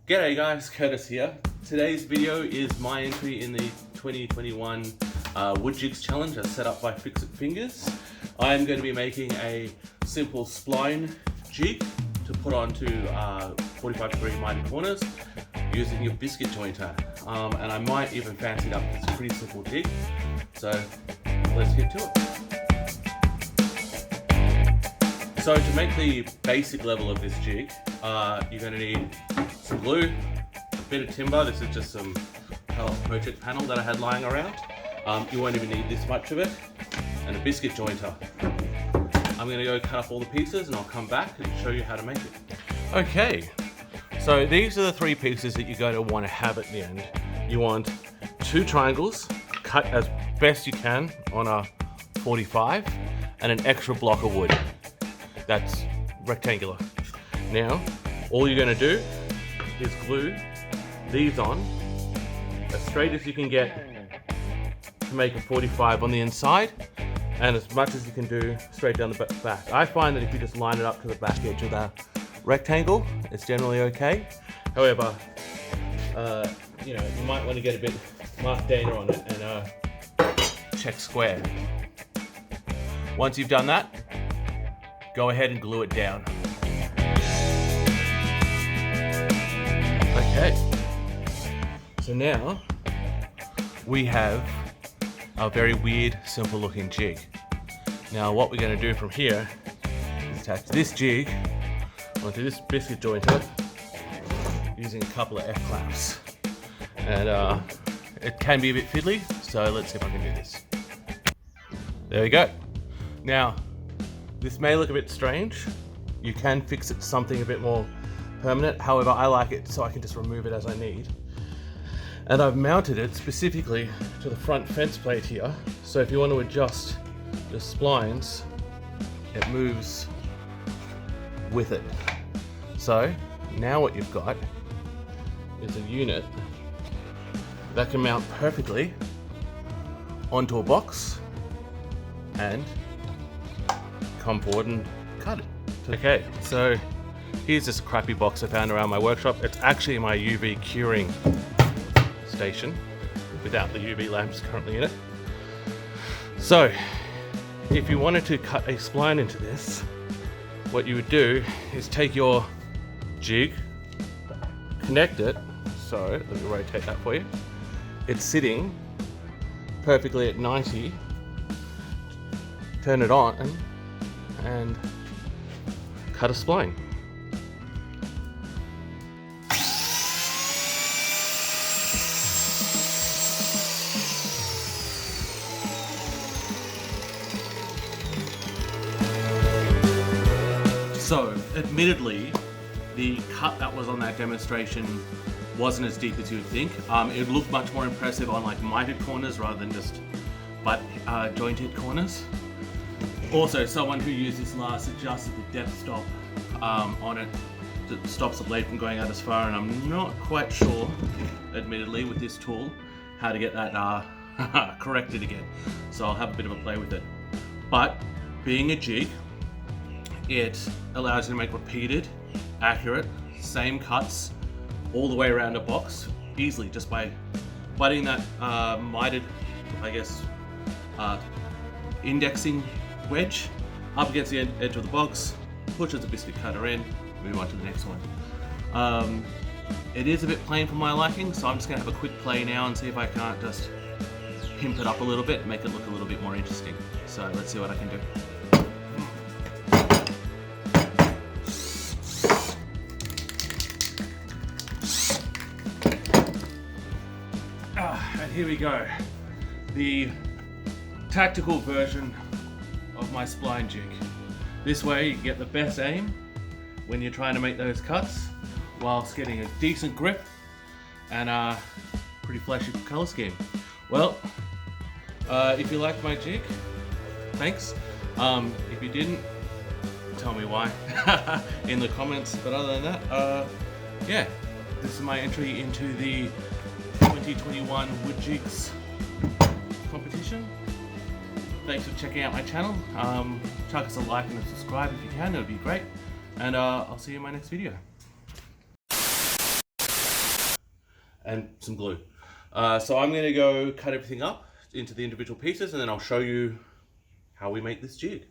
G'day guys, Curtis here. Today's video is my entry in the 2021 Wood Jigs Challenge as set up by Fixit Fingers. I'm going to be making a simple spline jig to put onto 45-degree mited corners using your biscuit jointer. And I might even fancy it up. It's a pretty simple jig. So let's get to it. So to make the basic level of this jig, you're going to need some glue, a bit of timber. This is just some project panel that I had lying around. You won't even need this much of it, and a biscuit jointer. I'm going to go cut up all the pieces and I'll come back and show you how to make it. Okay, so these are the three pieces that you're going to want to have at the end. You want two triangles cut as best you can on a 45 and an extra block of wood that's rectangular. Now, all you're going to do is glue these on as straight as you can get to make a 45 on the inside, and as much as you can do straight down the back. I find that if you just line it up to the back edge of the rectangle, it's generally okay. However, you might want to get a bit Mark Dana on it and check square. Once you've done that, go ahead and glue it down. Okay, so now we have a very weird, simple looking jig. Now what we're going to do from here is attach this jig onto this biscuit jointer using a couple of F-clamps. And it can be a bit fiddly, so let's see if I can do this. There we go. Now, this may look a bit strange. You can fix it to something a bit more permanent. However, I like it so I can just remove it as I need. And I've mounted it specifically to the front fence plate here. So if you want to adjust the splines, it moves with it. So now what you've got is a unit that can mount perfectly onto a box and come forward and cut it. Okay, so here's this crappy box I found around my workshop. It's actually my UV curing station without the UV lamps currently in it. So if you wanted to cut a spline into this, what you would do is take your jig, connect it. So let me rotate that for you. It's sitting perfectly at 90. Turn it on and cut a spline. So, admittedly, the cut that was on that demonstration wasn't as deep as you would think. It looked much more impressive on like mited corners rather than just jointed corners. Also, someone who used this last adjusted the depth stop on it that stops the blade from going out as far, and I'm not quite sure, admittedly, with this tool, how to get that corrected again. So I'll have a bit of a play with it. But being a jig, it allows you to make repeated, accurate, same cuts all the way around a box easily just by butting that mited, I guess, indexing wedge up against the edge of the box, pushes the biscuit cutter in, move on to the next one. It is a bit plain for my liking, so I'm just going to have a quick play now and see if I can't just pimp it up a little bit, make it look a little bit more interesting. So let's see what I can do. And here we go. The tactical version of my spline jig. This way you can get the best aim when you're trying to make those cuts whilst getting a decent grip and a pretty flashy color scheme. Well, if you liked my jig, thanks. If you didn't, tell me why in the comments. But other than that, yeah, this is my entry into the 2021 Wood Jigs competition. Thanks for checking out my channel. Chuck us a like and a subscribe if you can, it would be great. And I'll see you in my next video. and some glue. So I'm going to go cut everything up into the individual pieces, and then I'll show you how we make this jig.